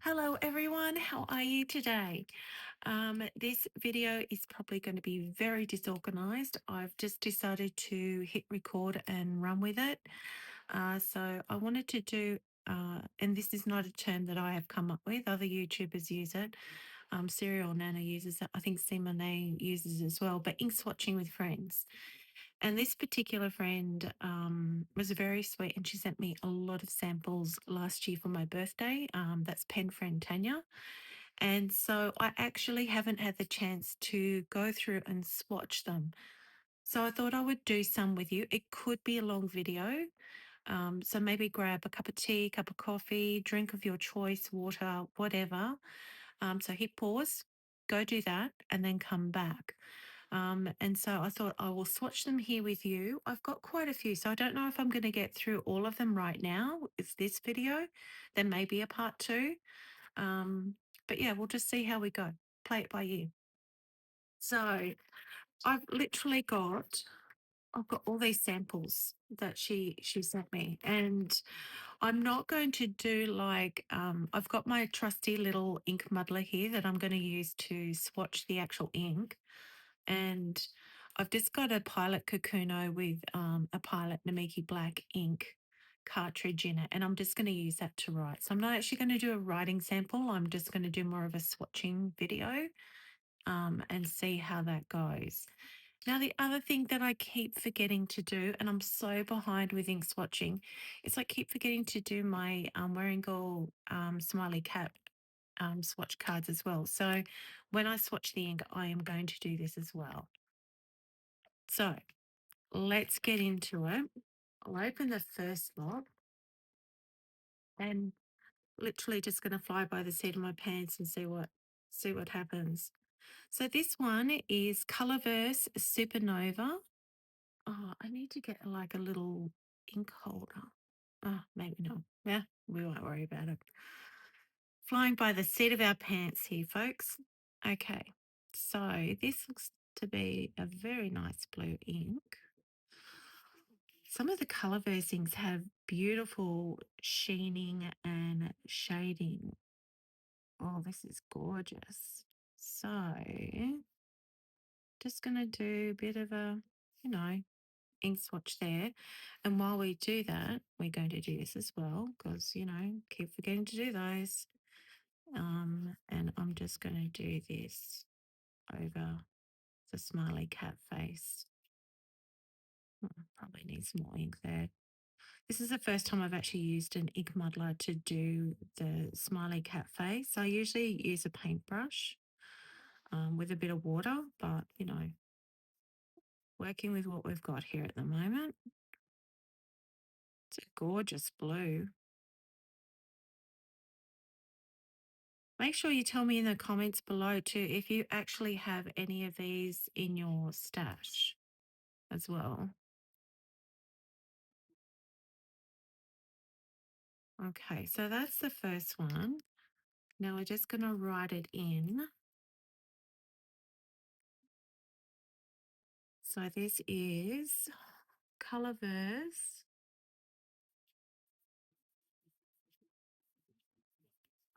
Hello everyone, how are you today? This video is probably going to be very disorganized. I've just decided to hit record and run with it. So I wanted to do, and this is not a term that I have come up with, other YouTubers use it. Serial Nana uses it, I think Simone uses it as well, but ink swatching with friends. And this particular friend was very sweet and she sent me a lot of samples last year for my birthday. That's pen friend Tanja. And so I actually haven't had the chance to go through and swatch them. So I thought I would do some with you. It could be a long video. So maybe grab a cup of tea, cup of coffee, drink of your choice, water, whatever. So hit pause, go do that, and then come back. And so I thought I will swatch them here with you. I've got quite a few, so I don't know if I'm going to get through all of them right now. It's this video, then maybe a part two. But yeah, we'll just see how we go. Play it by ear. So I've literally I've got all these samples that she sent me, and I'm not going to do like I've got my trusty little ink muddler here that I'm going to use to swatch the actual ink. And I've just got a Pilot Kakuno with a Pilot Namiki Black ink cartridge in it, and I'm just going to use that to write. So I'm not actually going to do a writing sample. I'm just going to do more of a swatching video and see how that goes. Now, the other thing that I keep forgetting to do, and I'm so behind with ink swatching, is I keep forgetting to do my Wearingeul smiley cat swatch cards as well. So when I swatch the ink, I am going to do this as well. So let's get into it. I'll open the first lot and literally just going to fly by the seat of my pants and see what happens. So this one is Colorverse Supernova. Oh, I need to get like a little ink holder. Oh, maybe not. Yeah, we won't worry about it. Flying by the seat of our pants here, folks. Okay, so this looks to be a very nice blue ink. Some of the color versing have beautiful sheening and shading. Oh, this is gorgeous. So just going to do a bit of a, ink swatch there. And while we do that, we're going to do this as well because, keep forgetting to do those. And I'm just going to do this over the smiley cat face. Probably needs more ink there. This is the first time I've actually used an ink muddler to do the smiley cat face. I usually use a paintbrush with a bit of water, but working with what we've got here at the moment. It's a gorgeous blue. Make sure you tell me in the comments below too if you actually have any of these in your stash as well. Okay, so that's the first one. Now we're just going to write it in. So this is Colorverse.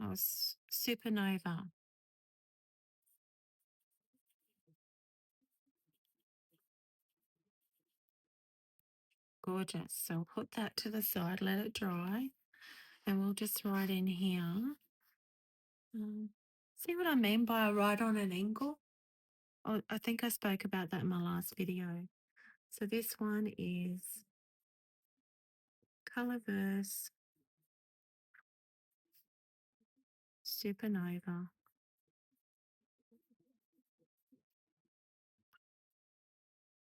Oh, Supernova. Gorgeous. So we'll put that to the side, let it dry, and we'll just write in here. See what I mean by a write on an angle? Oh, I think I spoke about that in my last video. So this one is Colorverse Supernova.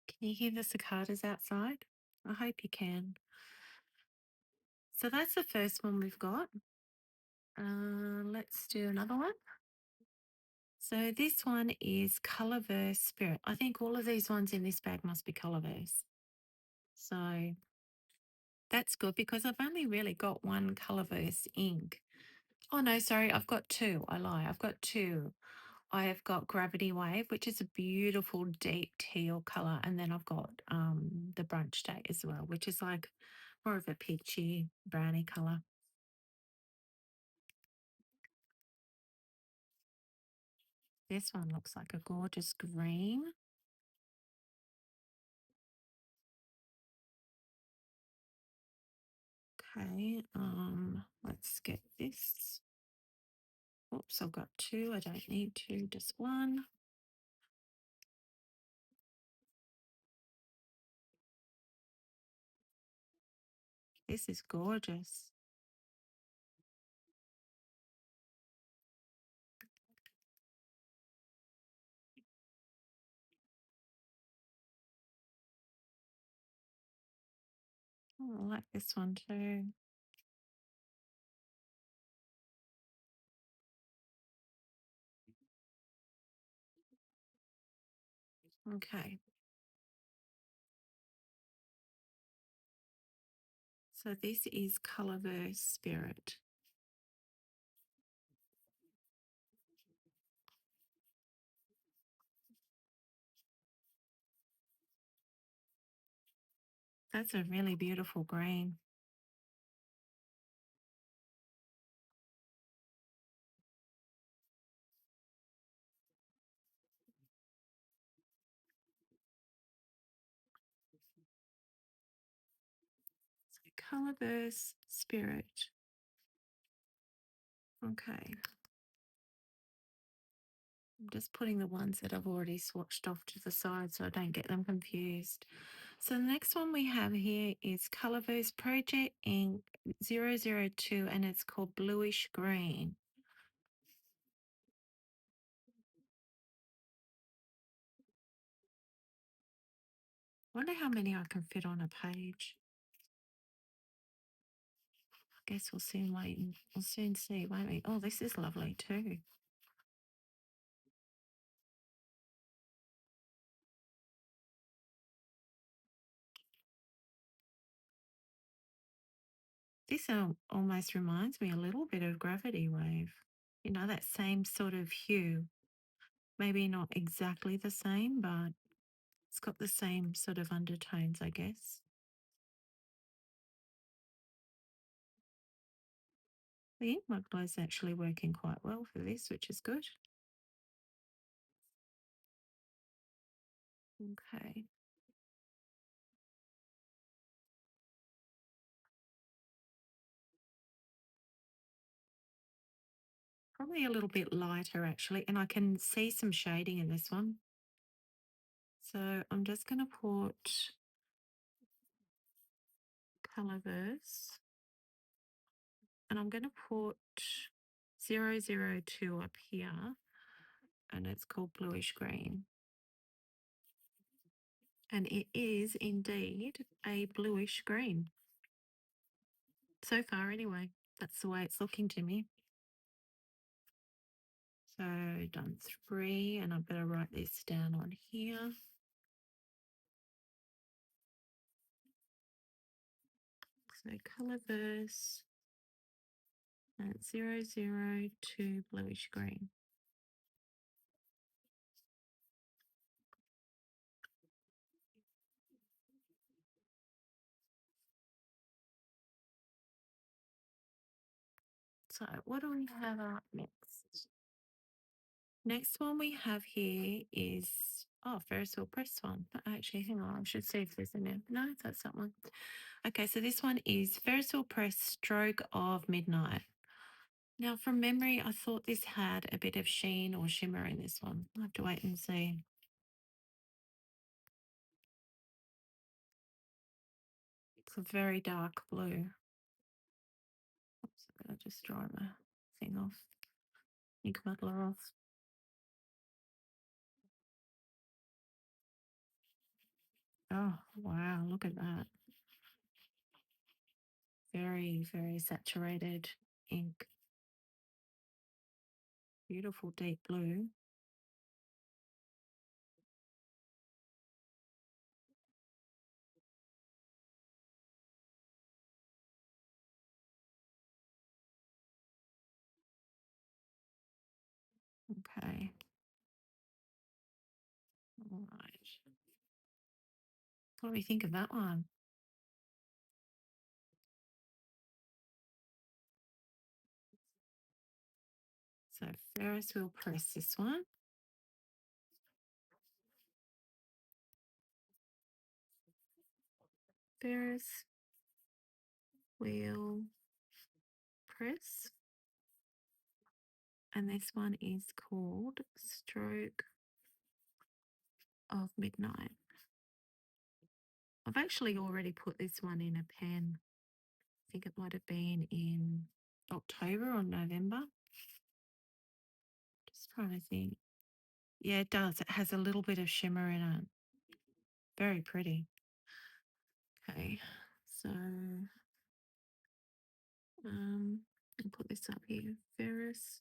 Can you hear the cicadas outside? I hope you can. So that's the first one we've got. Let's do another one. So this one is Colorverse Spirit. I think all of these ones in this bag must be Colorverse. So that's good because I've only really got one Colorverse ink. Oh no, sorry, I've got two. I lie. I've got two. I have got Gravity Wave, which is a beautiful deep teal color, and then I've got the Brunch Day as well, which is like more of a peachy brownie color. This one looks like a gorgeous green. Okay, let's get this. Oops, I've got two. I don't need two, just one. This is gorgeous. Oh, I like this one too. Okay. So this is Colorverse Spirit. That's a really beautiful green. So Colorverse Spirit. Okay. I'm just putting the ones that I've already swatched off to the side so I don't get them confused. So the next one we have here is Colorverse Project Ink 002 and it's called Bluish Green. Wonder how many I can fit on a page. I guess we'll soon wait and we'll soon see, won't we? Oh, this is lovely too. This almost reminds me a little bit of Gravity Wave. You know, that same sort of hue. Maybe not exactly the same, but it's got the same sort of undertones, I guess. The ink mud glow is actually working quite well for this, which is good. Okay. Probably a little bit lighter actually, and I can see some shading in this one. So I'm just going to put Colorverse and I'm going to put 002 up here and it's called Bluish Green. And it is indeed a bluish green. So far anyway, that's the way it's looking to me. So done 3 and I better write this down on here. So Colorverse and 002 bluish green. So what do we have up next? Next one we have here is, oh, Ferris Wheel Press one. Actually, hang on, I should see if there's any. No, that's that one. Okay, so this one is Ferris Wheel Press Stroke of Midnight. Now, from memory, I thought this had a bit of sheen or shimmer in this one. I'll have to wait and see. It's a very dark blue. Oops, I'll just dry my thing off. Ink muddler off. Oh, wow, look at that. Very, very saturated ink. Beautiful deep blue. Okay. All right. What do we think of that one? So Ferris Wheel Press this one. Ferris Wheel Press. And this one is called Stroke of Midnight. I've actually already put this one in a pen. I think it might have been in October or November. Just trying to think. Yeah, it does. It has a little bit of shimmer in it. Very pretty. Okay, so I'll put this up here. Ferris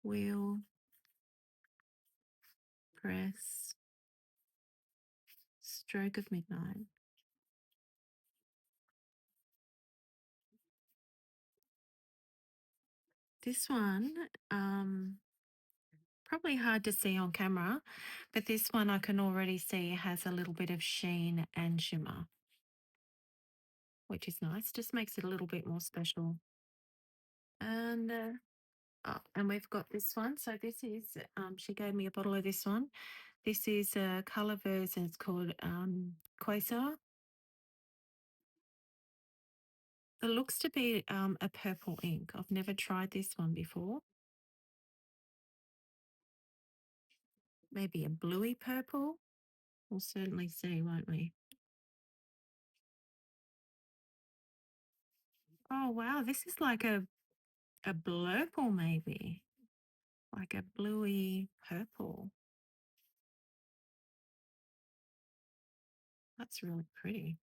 Wheel Press Stroke of Midnight. This one, probably hard to see on camera, but this one I can already see has a little bit of sheen and shimmer, which is nice. Just makes it a little bit more special. And and we've got this one. So this is, she gave me a bottle of this one. This is a Colorverse and it's called Quasar. It looks to be a purple ink. I've never tried this one before. Maybe a bluey purple. We'll certainly see, won't we? Oh, wow. This is like a blurple maybe. Like a bluey purple. That's really pretty.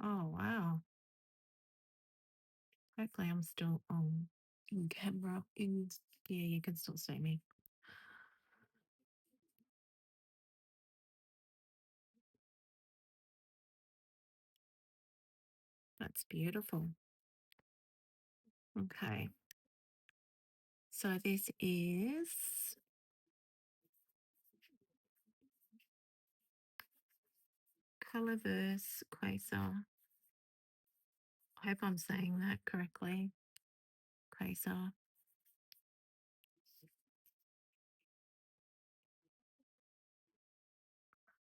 Oh, wow. Hopefully I'm still on in camera. Yeah, you can still see me. That's beautiful. Okay. So this is Colorverse Quasar. I hope I'm saying that correctly. Quasar.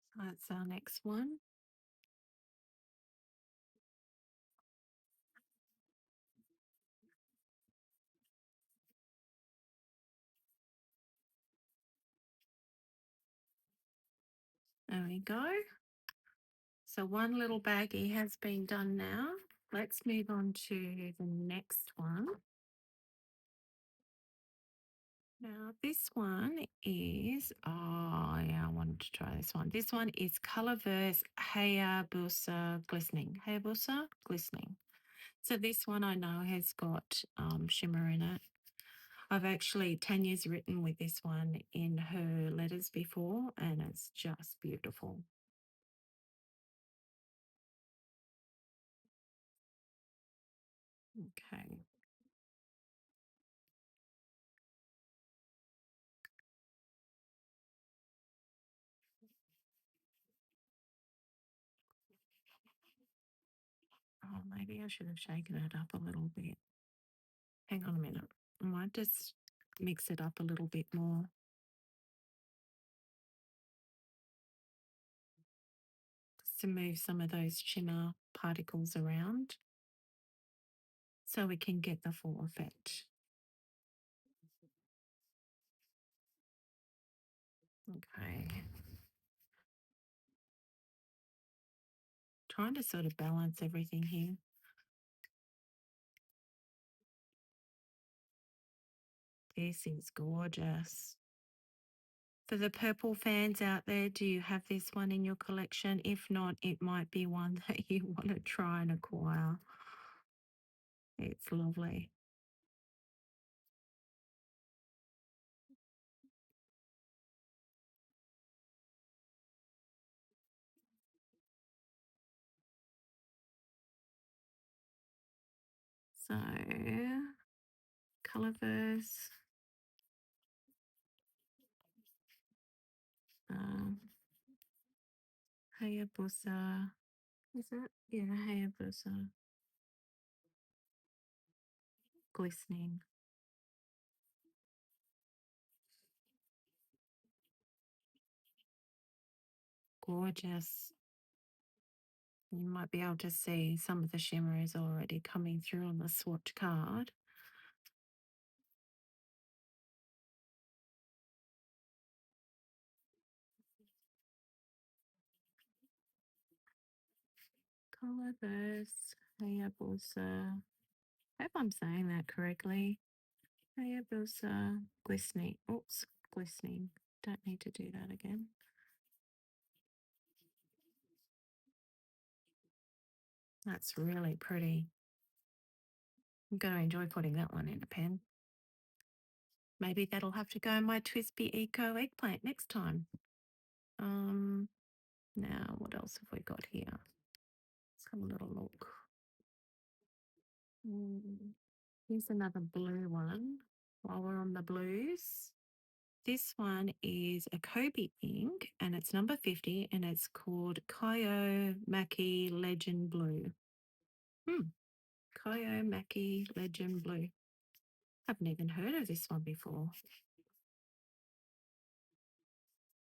So that's our next one. There we go. So one little baggie has been done now. Let's move on to the next one. Now this one is, oh yeah, I wanted to try this one. This one is Colorverse Hayabusa Glistening. Hayabusa Glistening. So this one I know has got shimmer in it. I've actually, Tanya's written with this one in her letters before and it's just beautiful. Okay. Oh, maybe I should have shaken it up a little bit. Hang on a minute. I might just mix it up a little bit more. Just to move some of those shimmer particles around so we can get the full effect. Okay. Trying to sort of balance everything here. This is gorgeous. For the purple fans out there, do you have this one in your collection? If not, it might be one that you want to try and acquire. It's lovely. So, Colorverse. Um, Hayabusa. Is that? Yeah, Hayabusa. glistening. Gorgeous. You might be able to see some of the shimmer is already coming through on the swatch card. Colorverse, Hayabusa. I hope I'm saying that correctly. Hayabusa glistening. Oops, glistening. Don't need to do that again. That's really pretty. I'm going to enjoy putting that one in a pen. Maybe that'll have to go in my Twisby Eco eggplant next time. Now what else have we got here? Let's have a little look. Here's another blue one while we're on the blues. This one is a Kobe ink and it's number 50 and it's called Kyo Maki Legend Blue. Kyo Maki Legend Blue. Haven't even heard of this one before.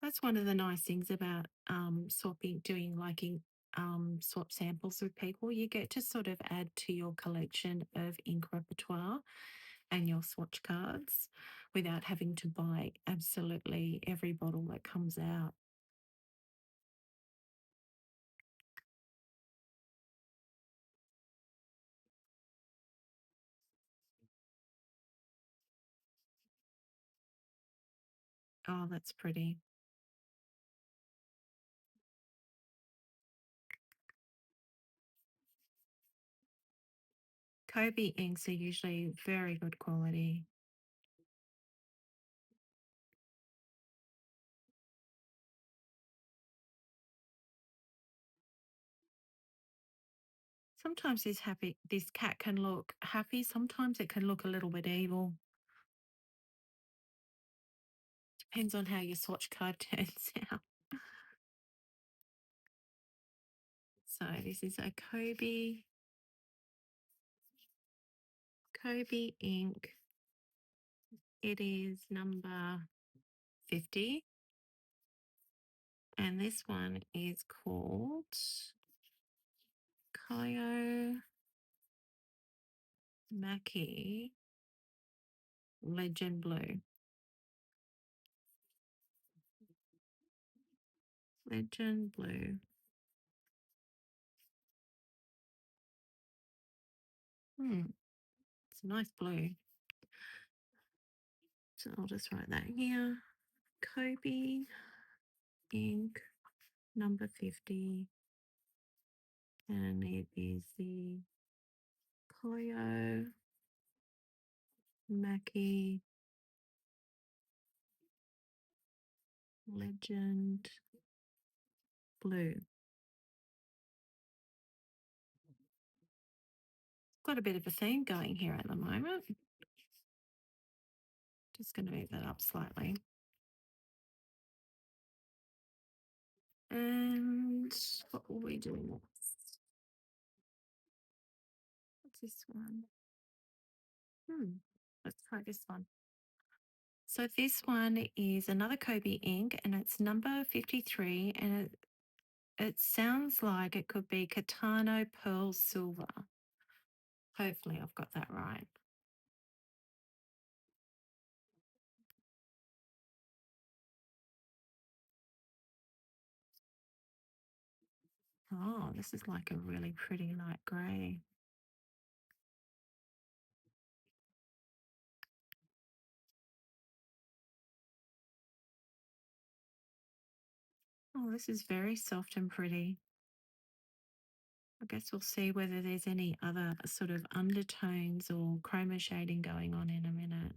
That's one of the nice things about doing swap samples with people. You get to sort of add to your collection of ink repertoire and your swatch cards without having to buy absolutely every bottle that comes out. Oh, that's pretty. Kobe inks are usually very good quality. Sometimes this cat can look happy. Sometimes it can look a little bit evil. Depends on how your swatch card turns out. So this is a Kobe ink. It is number 50. And this one is called Kyo Maki Legend Blue. Legend Blue. It's a nice blue. So I'll just write that here. Kobe ink number 50. And it is the Kyo Maki Legend Blue. Got a bit of a theme going here at the moment. Just going to move that up slightly. And what will we do next? What's this one? Let's try this one. So this one is another Kobe ink and it's number 53 and it sounds like it could be Katano Pearl Silver. Hopefully I've got that right. Oh, this is like a really pretty light grey. Oh, this is very soft and pretty. I guess we'll see whether there's any other sort of undertones or chroma shading going on in a minute.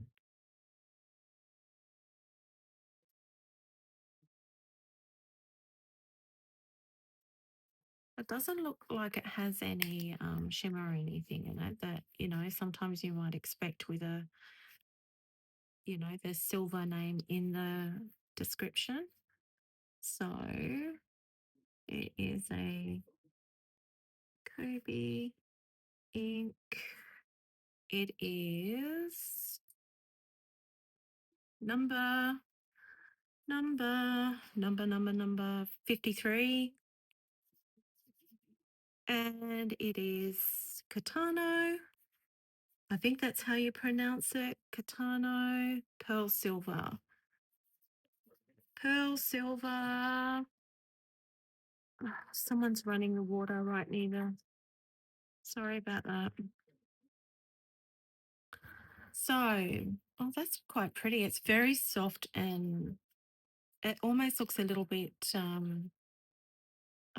It doesn't look like it has any shimmer or anything in it that, sometimes you might expect with the silver name in the description. So it is a Kobe ink It is number 53. And it is Katano. I think that's how you pronounce it. Katano Pearl Silver. Pearl Silver. Someone's running the water right near the. Sorry about that. So, oh, that's quite pretty. It's very soft and it almost looks a little bit, I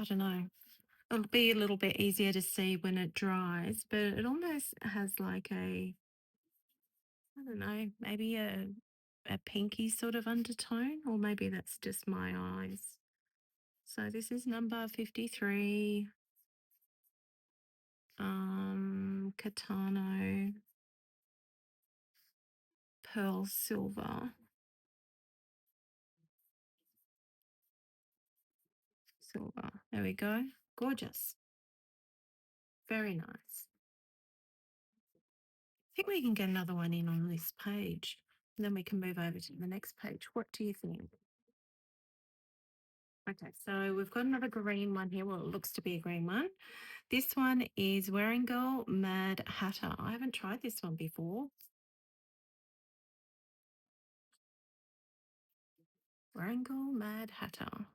don't know, it'll be a little bit easier to see when it dries, but it almost has like a, I don't know, maybe a pinky sort of undertone, or maybe that's just my eyes. So this is number 53, Katano Pearl Silver. Silver. There we go. Gorgeous. Very nice. I think we can get another one in on this page. And then we can move over to the next page. What do you think? Okay, so we've got another green one here. Well, it looks to be a green one. This one is Wearingeul Mad Hatter. I haven't tried this one before. Wearingeul Mad Hatter.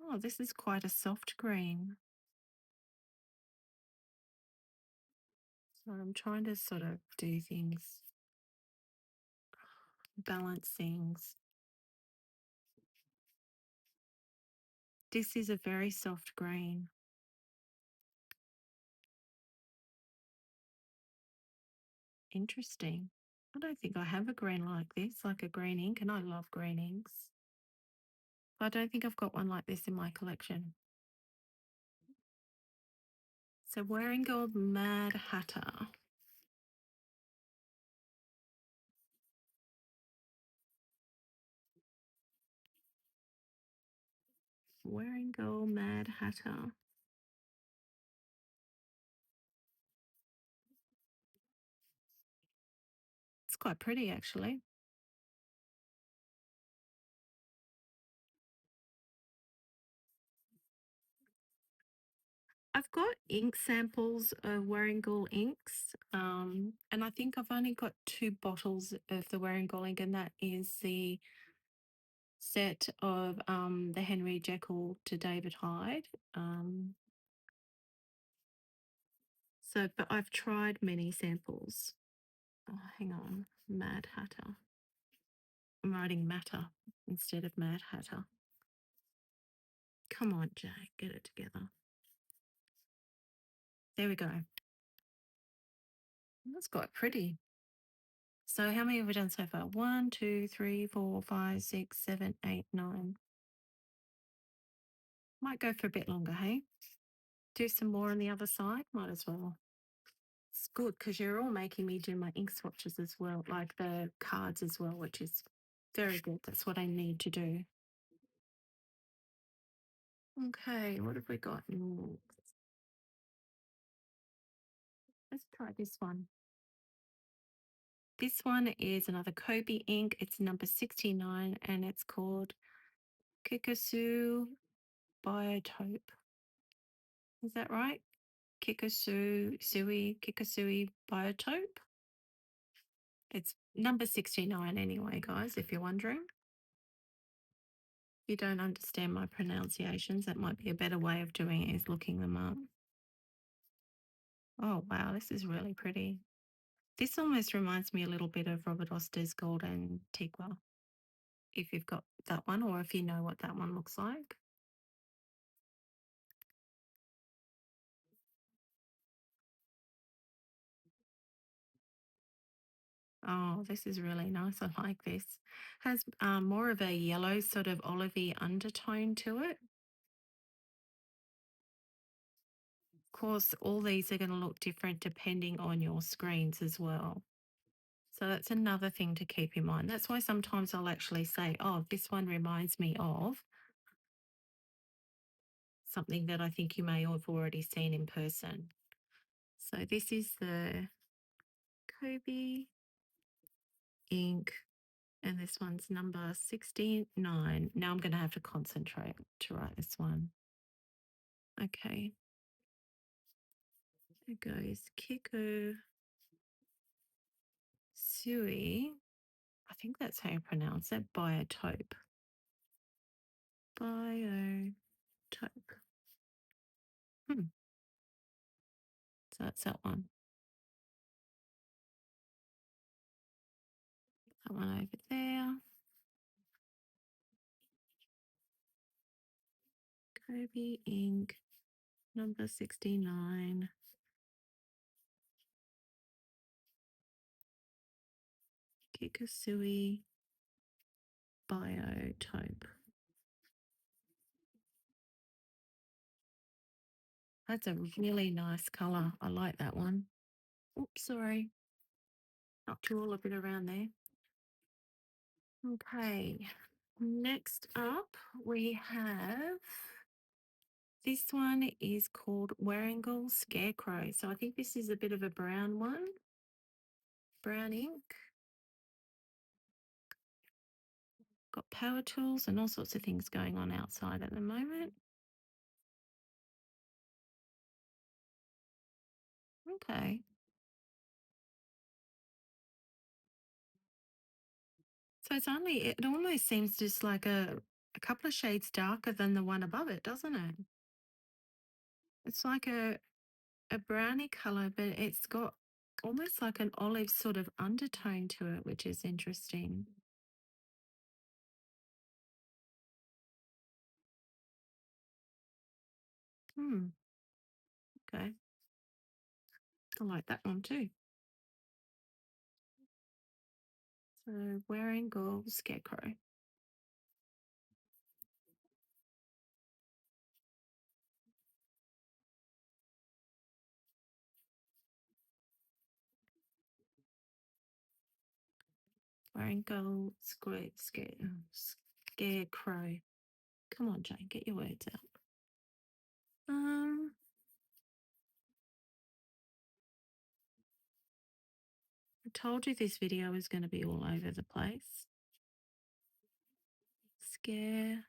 Oh, this is quite a soft green. So I'm trying to sort of do things, balance things. This is a very soft green. Interesting. I don't think I have a green like this, like a green ink, and I love green inks. I don't think I've got one like this in my collection. So Wearingeul Mad Hatter. Wearingeul Mad Hatter. It's quite pretty actually. I've got ink samples of Wearingeul inks, and I think I've only got 2 bottles of the Wearingeul ink, and that is the set of the Henry Jekyll to David Hyde. But I've tried many samples. Oh, hang on, Mad Hatter. I'm writing matter instead of Mad Hatter. Come on, Jay, get it together. There we go. That's quite pretty. So how many have we done so far? 1, 2, 3, 4, 5, 6, 7, 8, 9. Might go for a bit longer, hey? Do some more on the other side? Might as well. It's good because you're all making me do my ink swatches as well, like the cards as well, which is very good. That's what I need to do. Okay, what have we got next? Let's try this one. This one is another Kobe ink. It's number 69 and it's called Kikasu Biotope. Is that right? Kikasui Biotope. It's number 69 anyway, guys, if you're wondering. If you don't understand my pronunciations, that might be a better way of doing it is looking them up. Oh, wow, this is really pretty. This almost reminds me a little bit of Robert Oster's Gold Antiqua, if you've got that one or if you know what that one looks like. Oh, this is really nice. I like this. Has more of a yellow sort of olivey undertone to it. Of course, all these are going to look different depending on your screens as well. So that's another thing to keep in mind. That's why sometimes I'll actually say, oh, this one reminds me of. something that I think you may have already seen in person. So this is the Kobe Ink, and this one's number 69. Now I'm going to have to concentrate to write this one. Okay. It goes Kiko Sui. I think that's how you pronounce it. Biotope. Biotope. So that's that one. That one over there. Kobe Ink, number 69. Kikasui Biotope. That's a really nice colour. I like that one. Oops, sorry. Knocked you all a bit around there. Okay. Next up, we have this one is called Wearingeul Scarecrow. So I think this is a bit of a brown one. Brown ink. Got power tools and all sorts of things going on outside at the moment. Okay. So it's only, it almost seems just like a couple of shades darker than the one above it, doesn't it? It's like a brownie color, but it's got almost like an olive sort of undertone to it, which is interesting. Okay. I like that one too. So Wearingeul Scarecrow. Wearingeul Scarecrow. Come on, Jayne, get your words out. I told you this video is going to be all over the place. Scarecrow.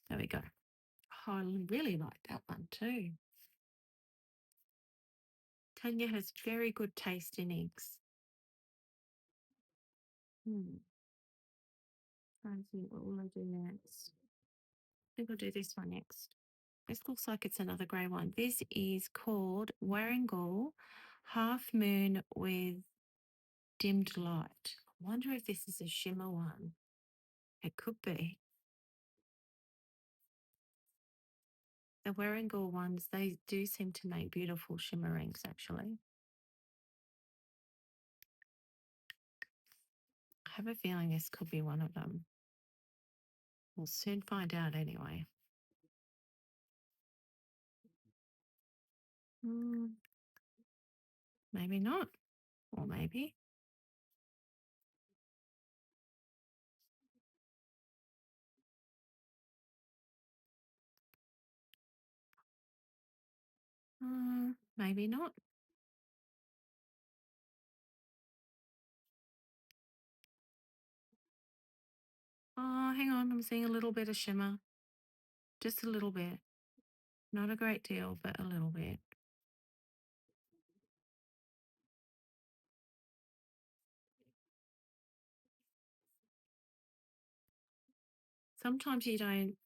There we go. Oh, I really like that one too. Tanja has very good taste in inks. Trying to think, what will I do next? I think I'll do this one next. This looks like it's another grey one. This is called Wearingeul Half Moon with Dimmed Light. I wonder if this is a shimmer one. It could be. The Wearingeul ones, they do seem to make beautiful shimmer inks actually. I have a feeling this could be one of them. We'll soon find out anyway. Maybe not. Or maybe. Maybe not. Oh, hang on. I'm seeing a little bit of shimmer. Just a little bit. Not a great deal, but a little bit. Sometimes you don't,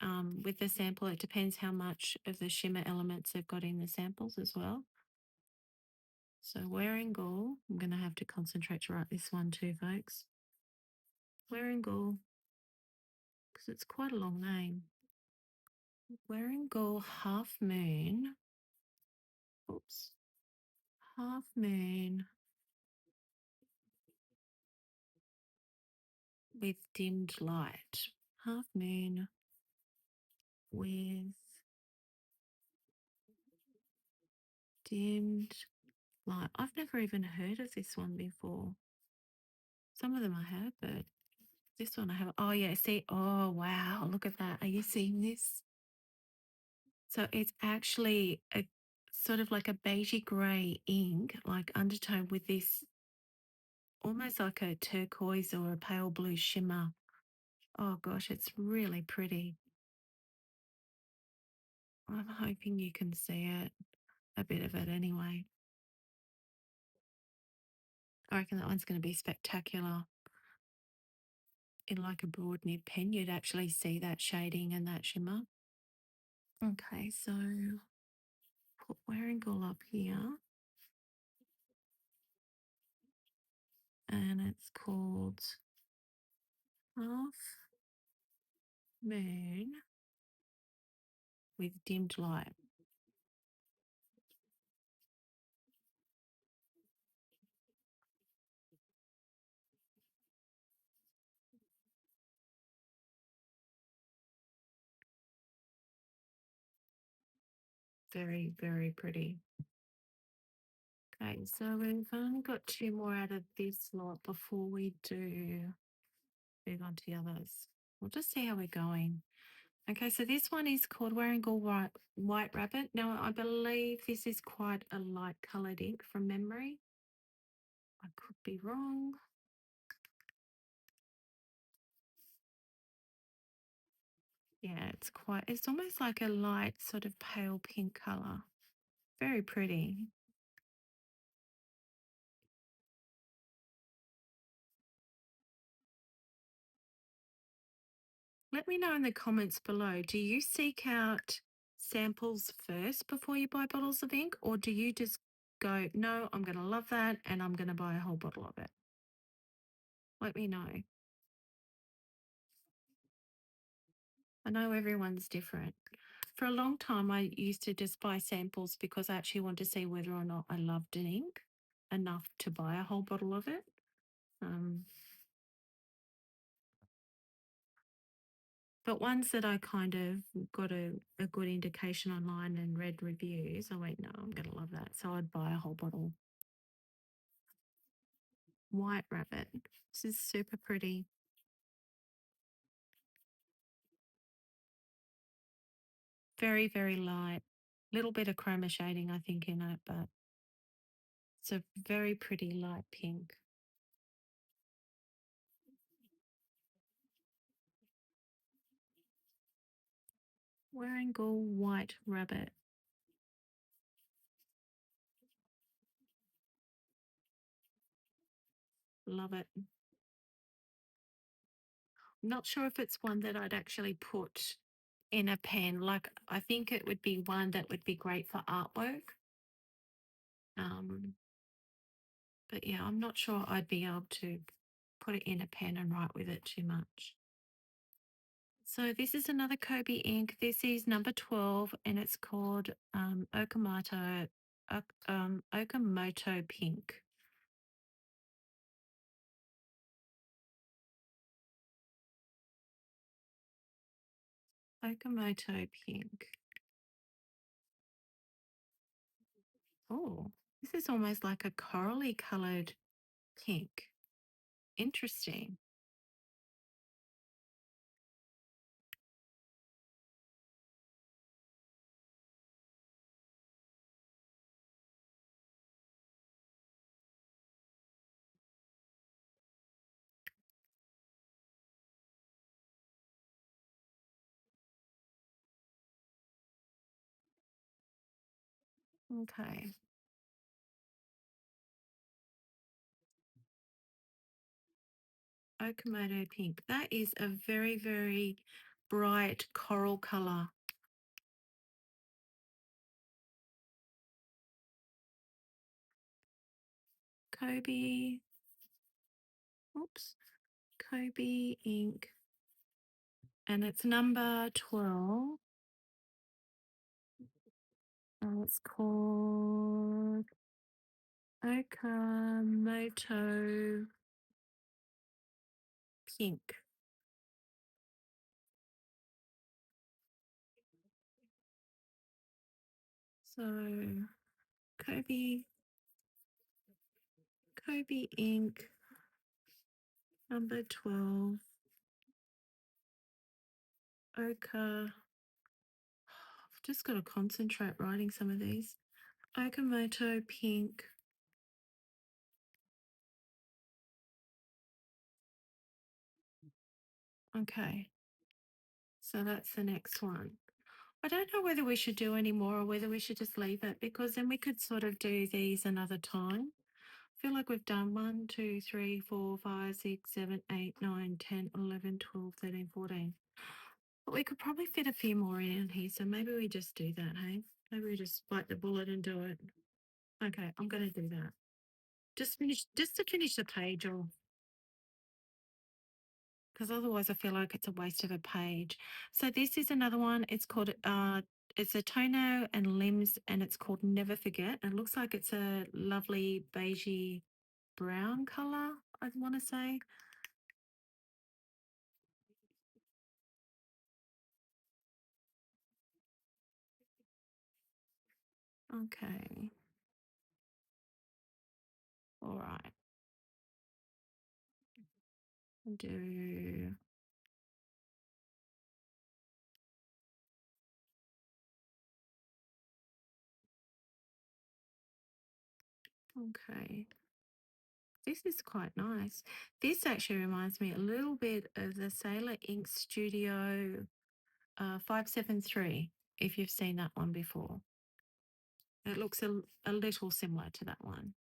with the sample, it depends how much of the shimmer elements they've got in the samples as well. So Wearingeul, I'm going to have to concentrate to write this one too, folks. Wearingeul, because it's quite a long name. Wearingeul Half Moon. Oops. Half Moon with dimmed light. Half Moon with dimmed light. I've never even heard of this one before. Some of them I have, but this one I haven't. Oh, yeah. See, oh, wow. Look at that. Are you seeing this? So it's actually a sort of like a beigey grey ink, like undertone with this almost like a turquoise or a pale blue shimmer. Oh gosh, it's really pretty. I'm hoping you can see it, a bit of it anyway. I reckon that one's going to be spectacular. In like a broad nib pen, you'd actually see that shading and that shimmer. Okay, so put Wearingeul up here. And it's called Half Moon with Dimmed Light. Very, very pretty. Okay, so we've only got two more out of this lot before we do move on to the others. We'll just see how we're going. Okay, so this one is called Wearingeul White Rabbit. Now, I believe this is quite a light coloured ink from memory. I could be wrong. Yeah, it's almost like a light sort of pale pink colour. Very pretty. Let me know in the comments below, do you seek out samples first before you buy bottles of ink, or do you just go, no, I'm going to love that and I'm going to buy a whole bottle of it? Let me know. I know everyone's different. For a long time, I used to just buy samples because I actually wanted to see whether or not I loved an ink enough to buy a whole bottle of it. But ones that I kind of got a good indication online and read reviews, I went, no, I'm going to love that. So I'd buy a whole bottle. White Rabbit. This is super pretty. Very, very light. Little bit of chroma shading, I think, in it, but it's a very pretty light pink. Wearingeul White Rabbit. Love it. Not sure if it's one that I'd actually put in a pen. Like, I think it would be one that would be great for artwork. But yeah, I'm not sure I'd be able to put it in a pen and write with it too much. So this is another Kobe ink. This is number 12 and it's called Okamoto Pink. Okamoto Pink. Oh, this is almost like a corally coloured pink. Interesting. Okay. Okamoto Pink. That is a very, very bright coral colour. Kobe, oops, Kobe ink. And it's number 12. It's called Okamoto Pink. So Kobe ink, number 12, Oka. Just got to concentrate writing some of these. Okamoto pink. Okay. So that's the next one. I don't know whether we should do any more or whether we should just leave it, because then we could sort of do these another time. I feel like we've done 1, 2, 3, 4, 5, 6, 7, 8, 9, 10, 11, 12, 13, 14. But we could probably fit a few more in here, so maybe we just do that, hey? Maybe we just bite the bullet and do it. Okay, I'm going to do that. Just to finish the page off, because otherwise I feel like it's a waste of a page. So this is another one. It's called it's a Tono and Lims, and it's called Never Forget. It looks like it's a lovely beigey brown color, I want to say. Okay. All right. Do okay. This is quite nice. This actually reminds me a little bit of the Sailor Ink Studio 573, if you've seen that one before. It looks a little similar to that one.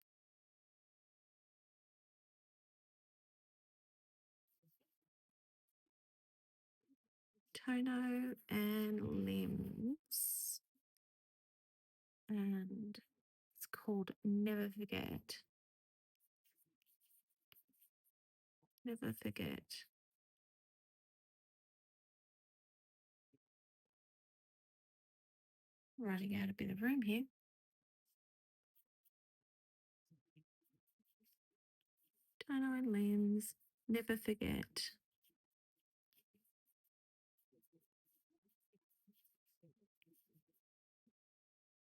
Tono and Limbs. And it's called Never Forget. Never Forget. Writing out a bit of room here. Tono and Limbs. Never Forget.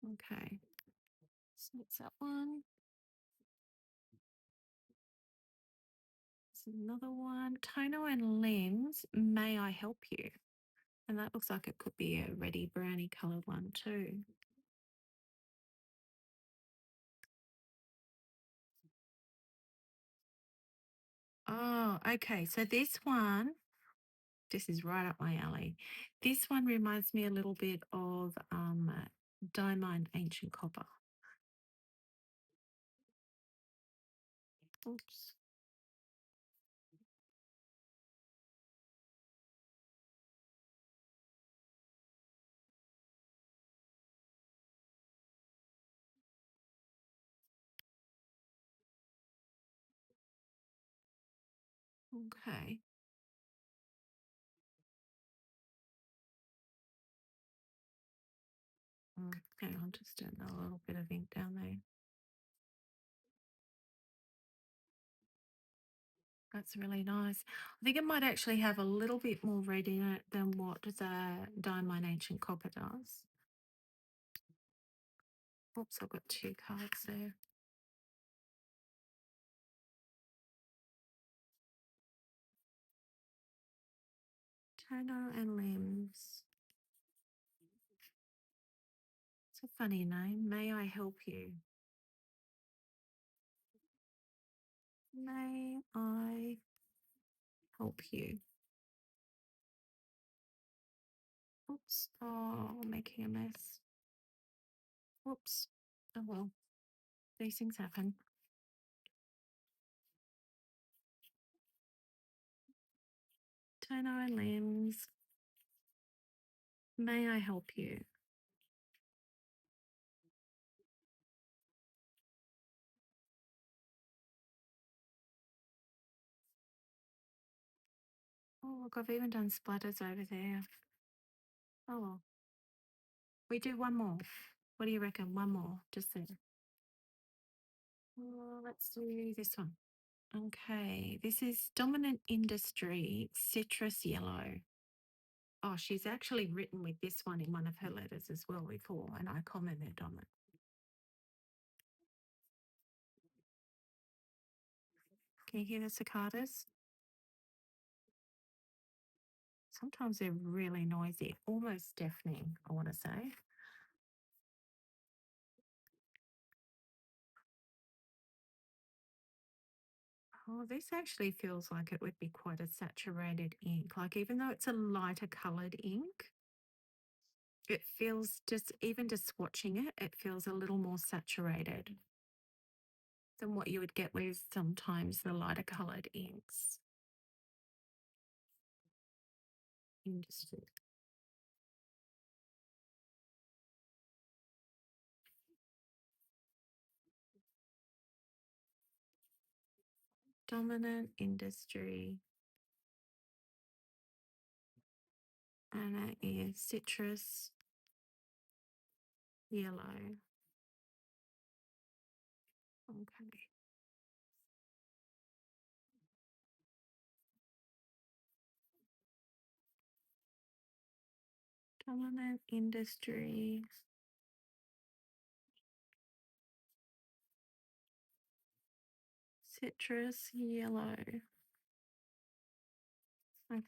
Okay. So that's that one. There's another one. Tono and Limbs. May I Help You? And that looks like it could be a reddy browny coloured one too. Oh, okay. So this one, this is right up my alley. This one reminds me a little bit of Diamond Ancient Copper. Oops. Okay. Hang on, just doing a little bit of ink down there. That's really nice. I think it might actually have a little bit more red in it than what the Diamond Ancient Copper does. Oops, I've got two cards there. Tono and Limbs. It's a funny name. May I help you? May I help you? Oops. Oh, making a mess. Whoops. Oh well, these things happen. Tono and Limbs. May I help you? Oh, look, I've even done splatters over there. Oh well. We do one more. What do you reckon? One more, just there. Let's do this one. Okay, this is Dominant Industry Citrus Yellow. Oh, she's actually written with this one in one of her letters as well before, and I commented on it. Can you hear the cicadas? Sometimes they're really noisy, almost deafening, I want to say. Oh, this actually feels like it would be quite a saturated ink. Like, even though it's a lighter colored ink, it feels even just swatching it, it feels a little more saturated than what you would get with sometimes the lighter colored inks. Industry. Dominant industry. And it is citrus yellow. Okay. Dominant industry. Citrus yellow. Okay.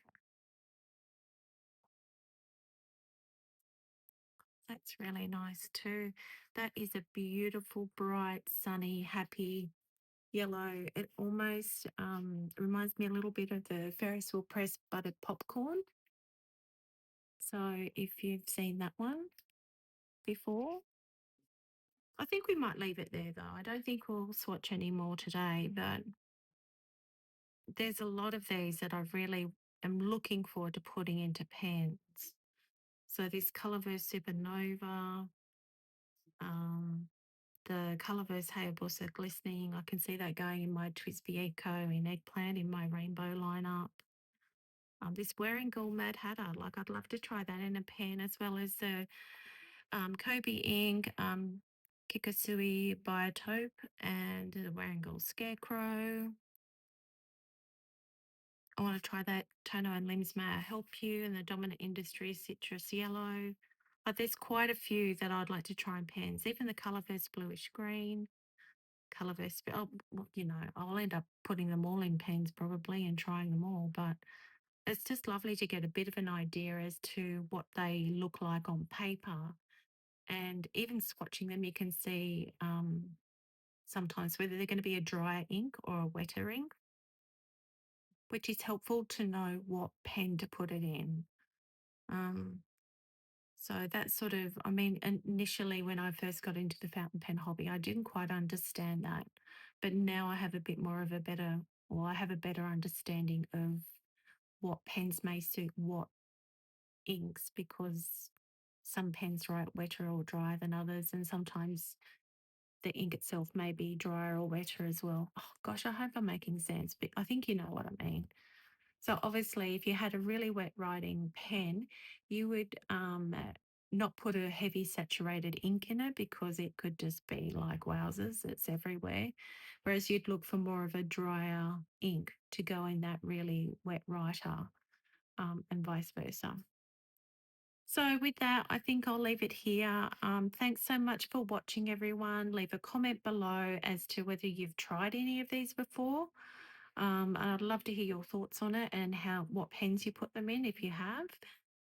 That's really nice too. That is a beautiful, bright, sunny, happy yellow. It almost reminds me a little bit of the Ferris Wheel Press buttered popcorn. So if you've seen that one before, I think we might leave it there though. I don't think we'll swatch any more today, but there's a lot of these that I really am looking forward to putting into pens. So this Colorverse Supernova, um, the Colorverse Hayabusa Glistening, I can see that going in my Twisby Eco, in Eggplant, in my rainbow lineup. This Wearingeul Mad Hatter, like I'd love to try that in a pen, as well as the Kobe Ink, Kikasui Biotope, and the Wearingeul Scarecrow. I want to try that Tono Lims May I Help You, and the Dominant Industry Citrus Yellow. But there's quite a few that I'd like to try in pens, even the Colorverse Bluish Green, Colorverse. Oh, well, I'll end up putting them all in pens probably and trying them all. But it's just lovely to get a bit of an idea as to what they look like on paper. And even swatching them, you can see sometimes whether they're going to be a drier ink or a wetter ink, which is helpful to know what pen to put it in. So that's sort of, I mean, initially when I first got into the fountain pen hobby, I didn't quite understand that. But now I have a bit more of a better, or I have a better understanding of what pens may suit what inks, because some pens write wetter or drier than others, and sometimes the ink itself may be drier or wetter as well. Oh gosh, I hope I'm making sense, but I think you know what I mean. So obviously, if you had a really wet writing pen, you would not put a heavy saturated ink in it, because it could just be like wowzers, it's everywhere. Whereas you'd look for more of a drier ink to go in that really wet writer, and vice versa. So with that, I think I'll leave it here. Thanks so much for watching, everyone. Leave a comment below as to whether you've tried any of these before. I'd love to hear your thoughts on it, and what pens you put them in if you have,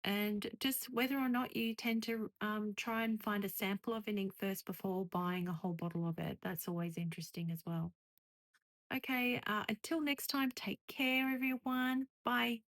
and just whether or not you tend to try and find a sample of an ink first before buying a whole bottle of it. That's always interesting as well. Okay, until next time, take care, everyone. Bye.